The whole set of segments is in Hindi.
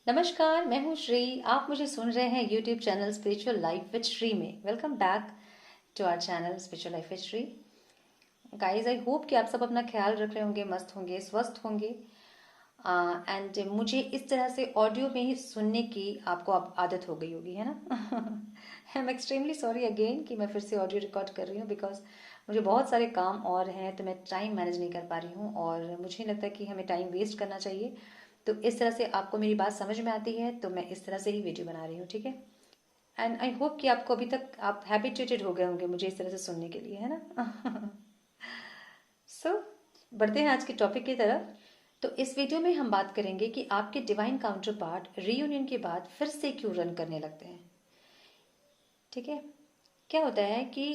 नमस्कार, मैं हूँ श्री। आप मुझे सुन रहे हैं YouTube channel spiritual life with Shri में। Welcome back to our channel spiritual life with Shri. Guys, I hope कि आप सब अपना ख्याल रख रहे होंगे, मस्त होंगे, स्वस्थ होंगे। एंड मुझे इस तरह से ऑडियो में ही सुनने की आपको अब आदत हो गई होगी, है ना? I am extremely sorry again कि मैं फिर से ऑडियो रिकॉर्ड कर रही हूँ, बिकॉज मुझे बहुत सारे काम और हैं, तो मैं टाइम मैनेज नहीं कर पा रही हूँ और मुझे नहीं लगता कि हमें टाइम वेस्ट करना चाहिए। तो इस तरह से आपको मेरी बात समझ में आती है तो मैं इस तरह से ही वीडियो बना रही हूँ, ठीक है। एंड आई होप कि आपको अभी तक आप हैबिचुएटेड हो गए होंगे मुझे इस तरह से सुनने के लिए, है ना? सो बढ़ते हैं आज के टॉपिक की तरफ। तो इस वीडियो में हम बात करेंगे कि आपके डिवाइन काउंटर पार्ट रीयूनियन के बाद फिर से क्यों रन करने लगते हैं, ठीक है। क्या होता है कि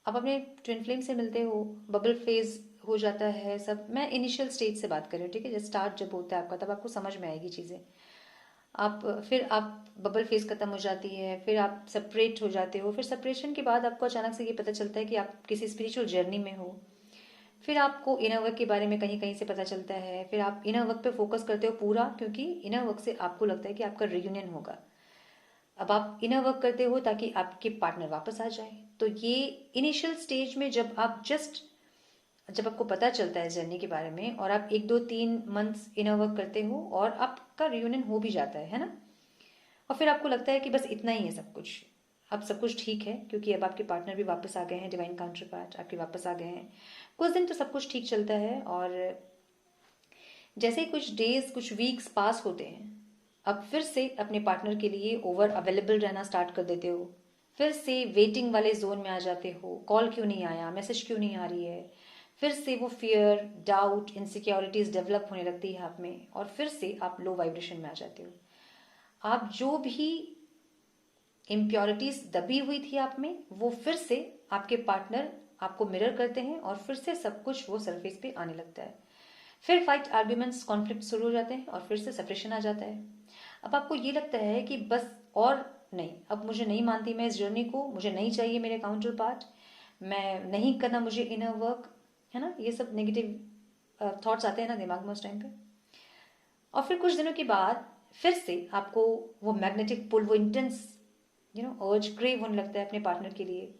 आप अपने ट्विन फ्लेम से मिलते हो, बबल फेज हो जाता है सब। मैं इनिशियल स्टेज से बात कर रही हूँ, ठीक है। जब स्टार्ट जब होता है आपका, तब आपको समझ में आएगी चीज़ें। आप फिर आप बबल फेज खत्म हो जाती है, फिर आप सेपरेट हो जाते हो, फिर सेपरेशन के बाद आपको अचानक से ये पता चलता है कि आप किसी स्पिरिचुअल जर्नी में हो। फिर आपको इनर वर्क के बारे में कहीं कहीं से पता चलता है, फिर आप इनर वर्क पे फोकस करते हो पूरा, क्योंकि इनर वर्क से आपको लगता है कि आपका रियूनियन होगा। अब आप इनर वर्क करते हो ताकि आपके पार्टनर वापस आ जाए। तो ये इनिशियल स्टेज में जब आपको पता चलता है जर्नी के बारे में और आप 1 2 3 मंथ्स इनर वर्क करते हो और आपका रियूनियन हो भी जाता है ना। और फिर आपको लगता है कि बस इतना ही है सब कुछ, अब सब कुछ ठीक है, क्योंकि अब आपके पार्टनर भी वापस आ गए हैं, डिवाइन काउंटर पार्ट आपके वापस आ गए हैं। कुछ दिन तो सब कुछ ठीक चलता है और जैसे ही कुछ डेज कुछ वीक्स पास होते हैं, अब फिर से अपने पार्टनर के लिए ओवर अवेलेबल रहना स्टार्ट कर देते हो। फिर से वेटिंग वाले जोन में आ जाते हो, कॉल क्यों नहीं आया, मैसेज क्यों नहीं आ रही है। फिर से वो फियर, डाउट, इनसिक्योरिटीज डेवलप होने लगती है आप में और फिर से आप लो वाइब्रेशन में आ जाते हो। आप जो भी इम्प्योरिटीज दबी हुई थी आप में, वो फिर से आपके पार्टनर आपको मिरर करते हैं और फिर से सब कुछ वो सरफेस पे आने लगता है। फिर फाइट, आर्ग्यूमेंट्स, कॉन्फ्लिक्ट शुरू हो जाते हैं और फिर से सेपरेशन आ जाता है। अब आपको ये लगता है कि बस और नहीं, अब मुझे नहीं मानती मैं इस जर्नी को, मुझे नहीं चाहिए मेरे काउंटर पार्ट, मैं नहीं करना मुझे इनर वर्क, है ना। ये सब नेगेटिव थॉट्स आते हैं ना दिमाग में उस टाइम पे। और फिर कुछ दिनों के बाद फिर से आपको वो मैग्नेटिक पुल, वो इंटेंस अर्ज, क्रेव होने लगता है अपने पार्टनर के लिए।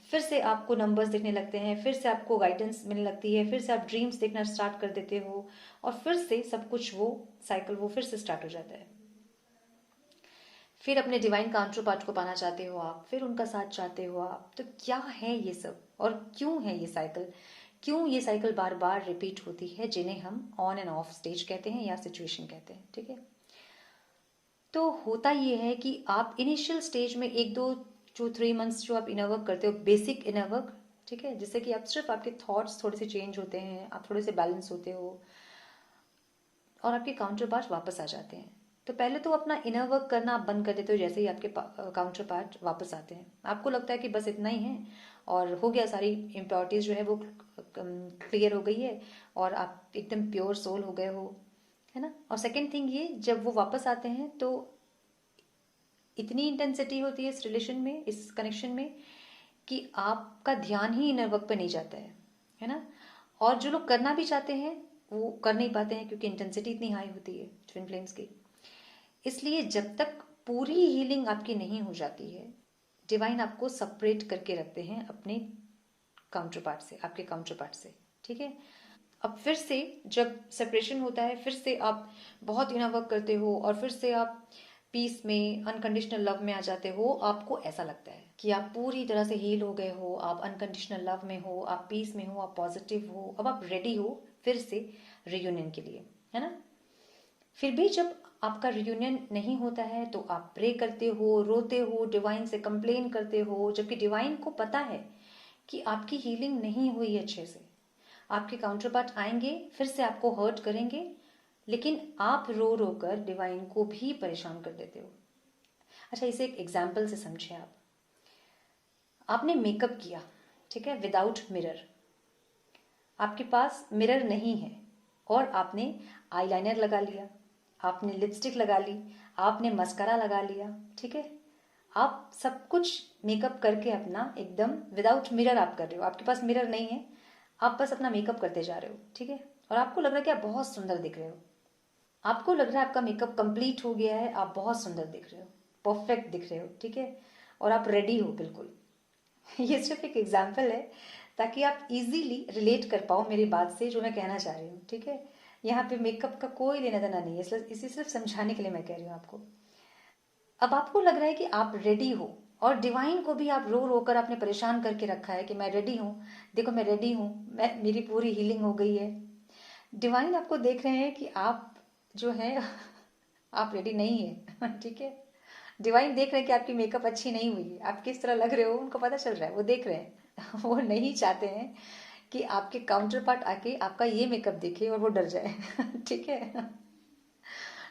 फिर से आपको नंबर्स दिखने लगते हैं, फिर से आपको गाइडेंस मिलने लगती है, फिर से आप ड्रीम्स देखना स्टार्ट कर देते हो और फिर से सब कुछ वो साइकिल वो फिर से स्टार्ट हो जाता है। फिर अपने डिवाइन काउंटर पार्ट को पाना चाहते हो आप, फिर उनका साथ चाहते हो आप। तो क्या है ये सब और क्यों है ये साइकिल, क्यों ये साइकिल बार बार रिपीट होती है, जिन्हें हम ऑन एंड ऑफ स्टेज कहते हैं या सिचुएशन कहते हैं, ठीक है। तो होता ये है कि आप इनिशियल स्टेज में 1 2 3 मंथ्स जो आप इनर वर्क करते हो, बेसिक इनर वर्क, ठीक है, जिससे कि आप सिर्फ आपके थॉट्स थोड़े से चेंज होते हैं, आप थोड़े से बैलेंस होते हो और आपके काउंटर पार्ट वापस आ जाते हैं। तो पहले तो अपना इनर वर्क करना आप बंद कर देते हो जैसे ही आपके काउंटर पार्ट वापस आते हैं। आपको लगता है कि बस इतना ही है और हो गया, सारी इम्प्योरिटीज जो है वो क्लियर हो गई है और आप एकदम प्योर सोल हो गए हो, है ना। और सेकेंड थिंग ये, जब वो वापस आते हैं तो इतनी इंटेंसिटी होती है इस रिलेशन में, इस कनेक्शन में, कि आपका ध्यान ही इनर वर्क पे नहीं जाता है ना। और जो लोग करना भी चाहते हैं वो कर नहीं पाते हैं, क्योंकि इंटेंसिटी इतनी हाई होती है ट्विन फ्लेम्स की। इसलिए जब तक पूरी हीलिंग आपकी नहीं हो जाती है, डिवाइन आपको सेपरेट करके रखते हैं अपने काउंटर पार्ट से, आपके काउंटर पार्ट से, ठीक है। अब फिर से जब सेपरेशन होता है, फिर से आप बहुत इनर वर्क करते हो और फिर से आप पीस में, अनकंडीशनल लव में आ जाते हो। आपको ऐसा लगता है कि आप पूरी तरह से हील हो गए हो, आप अनकंडीशनल लव में हो, आप पीस में हो, आप पॉजिटिव हो, अब आप रेडी हो फिर से रियूनियन के लिए, है ना। फिर भी जब आपका रियूनियन नहीं होता है तो आप प्रे करते हो, रोते हो, डिवाइन से कंप्लेन करते हो, जबकि डिवाइन को पता है कि आपकी हीलिंग नहीं हुई अच्छे से। आपके काउंटर पार्ट आएंगे, फिर से आपको हर्ट करेंगे, लेकिन आप रो रो कर डिवाइन को भी परेशान कर देते हो। अच्छा, इसे एक एग्जाम्पल से समझे आप। आपने मेकअप किया, ठीक है, विदाउट मिरर। आपके पास मिरर नहीं है और आपने आईलाइनर लगा लिया, आपने लिपस्टिक लगा ली, आपने मस्कारा लगा लिया, ठीक है। आप सब कुछ मेकअप करके अपना एकदम विदाउट मिरर आप कर रहे हो, आपके पास मिरर नहीं है, आप बस अपना मेकअप करते जा रहे हो, ठीक है। और आपको लग रहा है कि आप बहुत सुंदर दिख रहे हो। आपको लग रहा है आपका मेकअप कंप्लीट हो गया है, आप बहुत सुंदर दिख रहे हो, परफेक्ट दिख रहे हो, ठीक है, और आप रेडी हो बिल्कुल। ये सिर्फ एक एग्जाम्पल है ताकि आप इजीली रिलेट कर पाओ मेरी बात से जो मैं कहना चाह रही हूँ, ठीक है। यहाँ पे मेकअप का कोई लेना देना नहीं है, इसलिए इसे सिर्फ समझाने के लिए मैं कह रही हूँ आपको। अब आपको लग रहा है कि आप रेडी हो, और डिवाइन को भी आप रो रो कर आपने परेशान करके रखा है कि मैं रेडी हूँ, देखो मैं रेडी हूँ, मैं मेरी पूरी हीलिंग हो गई है। डिवाइन आपको देख रहे हैं कि आप जो है आप रेडी नहीं है, ठीक है। डिवाइन देख रहे हैं कि आपकी मेकअप अच्छी नहीं हुई है, आप किस तरह लग रहे हो उनको पता चल रहा है, वो देख रहे हैं। वो नहीं चाहते हैं कि आपके काउंटर पार्ट आके आपका ये मेकअप देखे और वो डर जाए। ठीक है,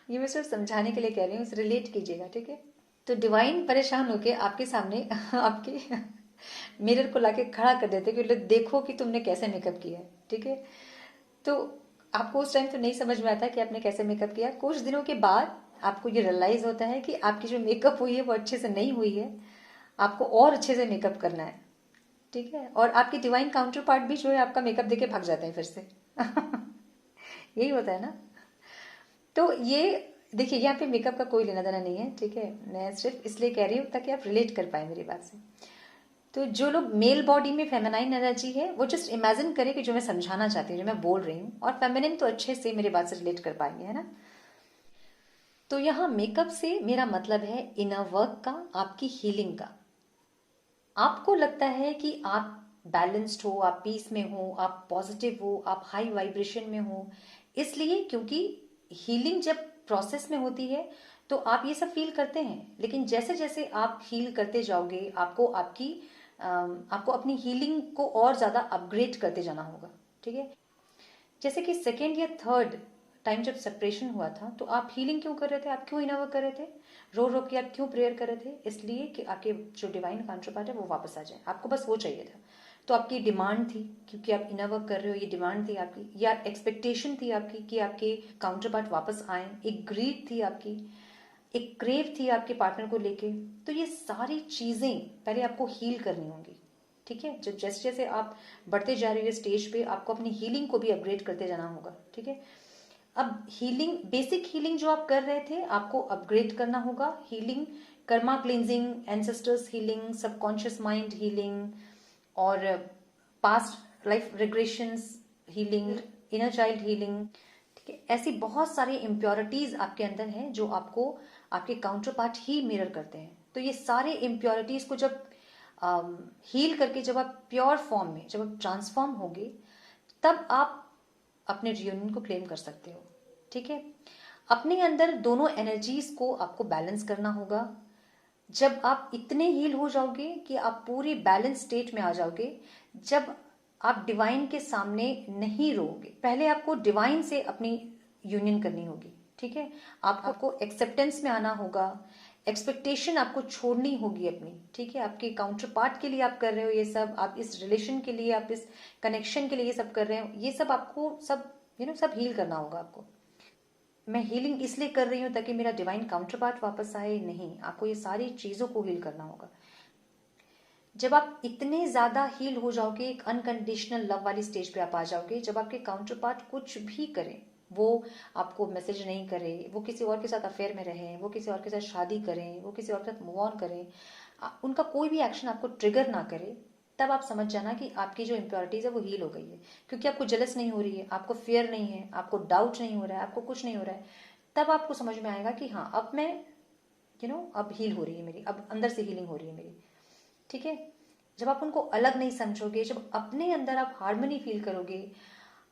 ये मैं सिर्फ समझाने के लिए कह रही हूँ, रिलेट कीजिएगा, ठीक है। तो डिवाइन परेशान होके आपके सामने आपके मिरर को लाके खड़ा कर देते कि देखो कि तुमने कैसे मेकअप किया है, ठीक है। तो आपको उस टाइम तो नहीं समझ में आता कि आपने कैसे मेकअप किया, कुछ दिनों के बाद आपको ये रियलाइज होता है कि आपकी जो मेकअप हुई है वो अच्छे से नहीं हुई है, आपको और अच्छे से मेकअप करना है, ठीक है। और आपके डिवाइन काउंटर पार्ट भी जो है आपका मेकअप देके भाग जाते हैं फिर से। यही होता है ना। तो ये देखिए, यहाँ पे मेकअप का कोई लेना देना नहीं है, ठीक है, मैं सिर्फ इसलिए कह रही हूँ ताकि आप रिलेट कर पाए मेरी बात से। तो जो लोग मेल बॉडी में फेमिनाइन एनर्जी है वो जस्ट इमेजिन करें कि जो मैं समझाना चाहती हूँ, जो मैं बोल रही हूँ, और फेमिनिन तो अच्छे से मेरी बात से रिलेट कर पाएंगे, है ना। तो यहाँ मेकअप से मेरा मतलब है इनर वर्क का, आपकी हीलिंग का। आपको लगता है कि आप बैलेंस्ड हो, आप पीस में हो, आप पॉजिटिव हो, आप हाई वाइब्रेशन में हो, इसलिए क्योंकि हीलिंग जब प्रोसेस में होती है तो आप ये सब फील करते हैं, लेकिन जैसे जैसे आप हील करते जाओगे आपको अपनी हीलिंग को और ज़्यादा अपग्रेड करते जाना होगा, ठीक है। जैसे कि सेकेंड या थर्ड टाइम जब सेपरेशन हुआ था तो आप हीलिंग क्यों कर रहे थे, आप क्यों इनर वर्क कर रहे थे, रो रो के आप क्यों प्रेयर कर रहे थे, इसलिए कि आपके जो डिवाइन काउंटर पार्ट है वो वापस आ जाए, आपको बस वो चाहिए था। तो आपकी डिमांड थी, क्योंकि आप इनर वर्क कर रहे हो, ये डिमांड थी आपकी, या एक्सपेक्टेशन थी आपकी कि आपके काउंटर पार्ट वापस आए, एक ग्रीड थी आपकी, एक क्रेव थी आपके पार्टनर को लेके। तो ये सारी चीजें पहले आपको हील करनी होंगी, ठीक है। जब जैसे जैसे आप बढ़ते जा रहे हो स्टेज पे, आपको अपनी हीलिंग को भी अपग्रेड करते जाना होगा, ठीक है। अब हीलिंग, बेसिक हीलिंग जो आप कर रहे थे, आपको अपग्रेड करना होगा। Healing, karma cleansing, ancestors healing, subconscious mind healing, और past life regressions healing, inner child healing, ठीक है। ऐसी बहुत सारी इम्प्योरिटीज आपके अंदर हैं जो आपको आपके काउंटर पार्ट ही मिरर करते हैं। तो ये सारे इम्प्योरिटीज को जब हील करके जब आप प्योर फॉर्म में जब आप ट्रांसफॉर्म होगे, तब आप अपने रियूनियन को क्लेम कर सकते हो, ठीक है। अपने अंदर दोनों एनर्जीज को आपको बैलेंस करना होगा। जब आप इतने हील हो जाओगे कि आप पूरी बैलेंस स्टेट में आ जाओगे, जब आप डिवाइन के सामने नहीं रोगे, पहले आपको डिवाइन से अपनी यूनियन करनी होगी, ठीक है। आपको एक्सेप्टेंस में आना होगा, एक्सपेक्टेशन आपको छोड़नी होगी अपनी, ठीक है। आपके काउंटर पार्ट के लिए आप कर रहे हो ये सब, आप इस रिलेशन के लिए, आप इस कनेक्शन के लिए ये सब कर रहे हो, ये सब आपको सब सब हील करना होगा आपको। मैं हीलिंग इसलिए कर रही हूँ ताकि मेरा डिवाइन काउंटर पार्ट वापस आए, नहीं, आपको ये सारी चीजों को हील करना होगा। जब आप इतने ज्यादा हील हो जाओगे, एक अनकंडीशनल लव वाली स्टेज पे आप आ जाओगे, जब आपके काउंटर पार्ट कुछ भी करे, वो आपको मैसेज नहीं करे, वो किसी और के साथ अफेयर में रहे, वो किसी और के साथ शादी करें, वो किसी और के साथ मूव ऑन करें, उनका कोई भी एक्शन आपको ट्रिगर ना करे, तब आप समझ जाना कि आपकी जो इम्प्योरिटीज है वो हील हो गई है। क्योंकि आपको जलस नहीं हो रही है, आपको फियर नहीं है, आपको डाउट नहीं हो रहा है, आपको कुछ नहीं हो रहा है, तब आपको समझ में आएगा कि हाँ, अब मैं अब हील हो रही है मेरी, अब अंदर से हीलिंग हो रही है मेरी, ठीक है। जब आप उनको अलग नहीं समझोगे, जब अपने अंदर आप हार्मनी फील करोगे,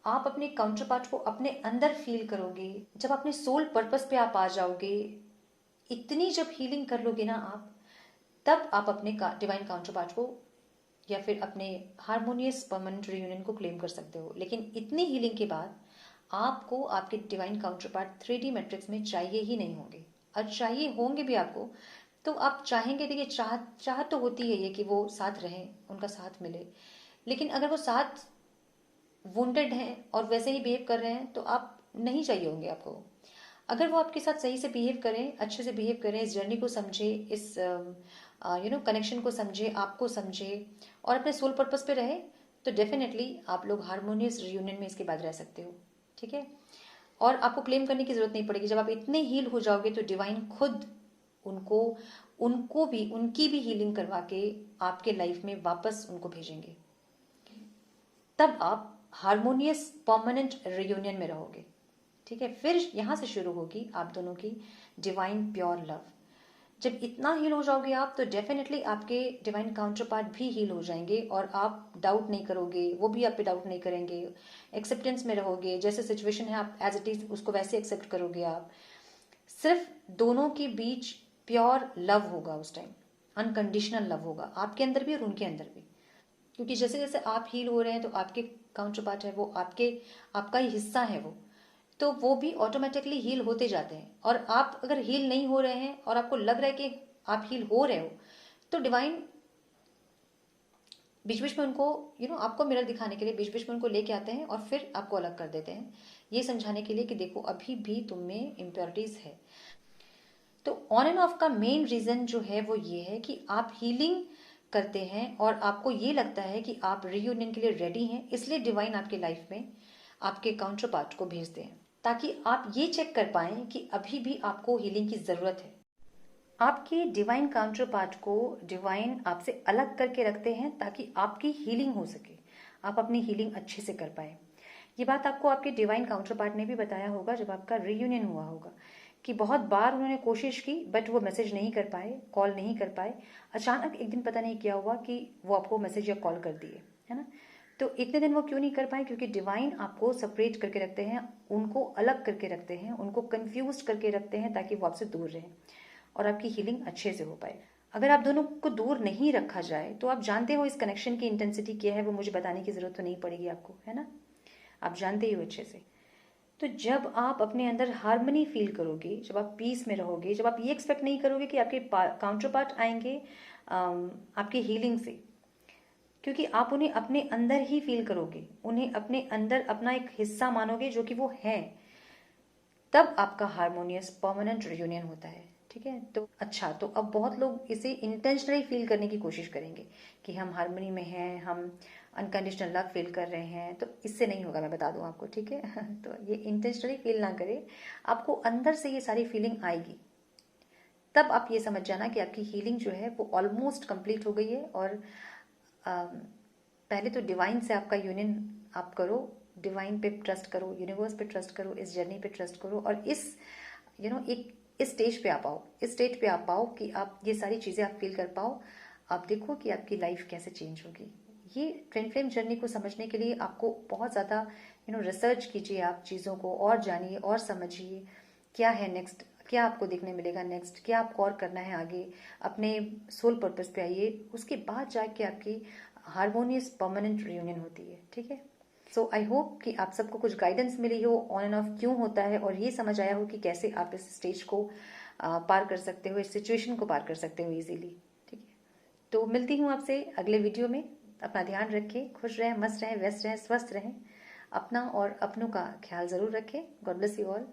आप अपने काउंटर पार्ट को अपने अंदर फील करोगे, जब अपने सोल पर्पस पे आप आ जाओगे, इतनी जब हीलिंग कर लोगे ना आप, तब आप अपने डिवाइन काउंटर पार्ट को या फिर अपने हारमोनियस परमानेंट रियूनियन को क्लेम कर सकते हो। लेकिन इतनी हीलिंग के बाद आपको आपके divine counter part 3D matrix में चाहिए ही नहीं होंगे, और चाहिए होंगे भी आपको तो आप चाहेंगे, देखिए चाह तो होती है ये कि वो साथ रहें, उनका साथ मिले, लेकिन अगर वो साथ वुंडेड हैं और वैसे ही बिहेव कर रहे हैं तो आप नहीं चाहिए होंगे आपको। अगर वो आपके साथ सही से बिहेव करें, अच्छे से बिहेव करें, इस जर्नी को समझे, इस कनेक्शन को समझे, आपको समझे, और अपने सोल पर्पस पे रहे, तो डेफिनेटली आप लोग हारमोनियस रियूनियन में इसके बाद रह सकते हो, ठीक है। और आपको क्लेम करने की जरूरत नहीं पड़ेगी। जब आप इतने हील हो जाओगे तो डिवाइन खुद उनको उनकी भी हीलिंग करवा के आपके लाइफ में वापस उनको भेजेंगे। तब आप हार्मोनियस परमानेंट रियूनियन में रहोगे। ठीक है, फिर यहां से शुरू होगी आप दोनों की डिवाइन प्योर लव। जब इतना हील हो जाओगे आप, तो डेफिनेटली आपके डिवाइन काउंटर पार्ट भी हील हो जाएंगे और आप डाउट नहीं करोगे, वो भी आप पे डाउट नहीं करेंगे, एक्सेप्टेंस में रहोगे। जैसे सिचुएशन है आप एज इट इज उसको वैसे एक्सेप्ट करोगे आप। सिर्फ दोनों के बीच प्योर लव होगा उस टाइम, अनकंडीशनल लव होगा आपके अंदर भी और उनके अंदर भी। क्योंकि जैसे जैसे आप हील हो रहे हैं तो आपके काउंटर पार्ट है वो आपका ही हिस्सा है वो, तो वो भी ऑटोमेटिकली हील होते जाते हैं। और आप अगर हील नहीं हो रहे हैं और आपको लग रहा है कि आप हील हो रहे हो, तो डिवाइन बीच बीच में उनको आपको मिरर दिखाने के लिए बीच बीच में उनको लेके आते हैं और फिर आपको अलग कर देते हैं, ये समझाने के लिए कि देखो अभी भी तुम में इम्प्योरिटीज है। तो ऑन एंड ऑफ का मेन रीजन जो है वो ये है कि आप हीलिंग करते हैं और आपको ये लगता है कि आप रियूनियन के लिए रेडी हैं, इसलिए डिवाइन आपके लाइफ में आपके काउंटर पार्ट को भेजते हैं ताकि आप ये चेक कर पाएं कि अभी भी आपको हीलिंग की जरूरत है। आपके डिवाइन काउंटर पार्ट को डिवाइन आपसे अलग करके रखते हैं ताकि आपकी हीलिंग हो सके, आप अपनी हीलिंग अच्छे से कर पाए। ये बात आपको आपके डिवाइन काउंटर पार्ट ने भी बताया होगा जब आपका रियूनियन हुआ होगा, कि बहुत बार उन्होंने कोशिश की बट वो मैसेज नहीं कर पाए, कॉल नहीं कर पाए। अचानक एक दिन पता नहीं क्या हुआ कि वो आपको मैसेज या कॉल कर दिए, है ना। तो इतने दिन वो क्यों नहीं कर पाए? क्योंकि डिवाइन आपको सेपरेट करके रखते हैं, उनको अलग करके रखते हैं, उनको कंफ्यूज करके रखते हैं ताकि वो आपसे दूर रहें और आपकी हीलिंग अच्छे से हो पाए। अगर आप दोनों को दूर नहीं रखा जाए तो आप जानते हो इस कनेक्शन की इंटेंसिटी क्या है, वो मुझे बताने की जरूरत तो नहीं पड़ेगी आपको, है ना, आप जानते ही हो अच्छे से। तो जब आप अपने अंदर हार्मनी फील करोगे, जब आप पीस में रहोगे, जब आप ये एक्सपेक्ट नहीं करोगे कि आपके काउंटर पार्ट आएंगे आपके हीलिंग से, क्योंकि आप उन्हें अपने अंदर ही फील करोगे, उन्हें अपने अंदर अपना एक हिस्सा मानोगे जो कि वो है, तब आपका हार्मोनियस परमानेंट रियूनियन होता है। ठीक है, तो अच्छा, तो अब बहुत लोग इसे इंटेंशनली फील करने की कोशिश करेंगे कि हम हार्मनी में हैं, हम अनकंडीशनल लव फील कर रहे हैं, तो इससे नहीं होगा, मैं बता दूं आपको। ठीक है तो ये इंटेंशनली फील ना करें, आपको अंदर से ये सारी फीलिंग आएगी, तब आप ये समझ जाना कि आपकी हीलिंग जो है वो ऑलमोस्ट कंप्लीट हो गई है। और पहले तो डिवाइन से आपका यूनियन आप करो, डिवाइन पे ट्रस्ट करो, यूनिवर्स पे ट्रस्ट करो, इस जर्नी पे ट्रस्ट करो, और इस एक इस स्टेज पे आ पाओ, इस स्टेज पे आ पाओ कि आप ये सारी चीज़ें आप फील कर पाओ। आप देखो कि आपकी लाइफ कैसे चेंज होगी। ये ट्विन फ्लेम जर्नी को समझने के लिए आपको बहुत ज़्यादा रिसर्च कीजिए, आप चीज़ों को और जानिए और समझिए, क्या है नेक्स्ट, क्या आपको देखने मिलेगा नेक्स्ट, क्या आपको और करना है आगे, अपने सोल पर्पस पे आइए, उसके बाद जाके आपकी हार्मोनियस परमानेंट रियूनियन होती है। ठीक है, सो आई होप कि आप सबको कुछ गाइडेंस मिली हो, ऑन एंड ऑफ क्यों होता है, और ये समझ आया हो कि कैसे आप इस स्टेज को पार कर सकते हो, इस सिचुएशन को पार कर सकते हो इजीली। ठीक है, तो मिलती हूँ आपसे अगले वीडियो में। अपना ध्यान रखें, खुश रहें, मस्त रहें, व्यस्त रहें, स्वस्थ रहें, अपना और अपनों का ख्याल जरूर रखें। God bless you all.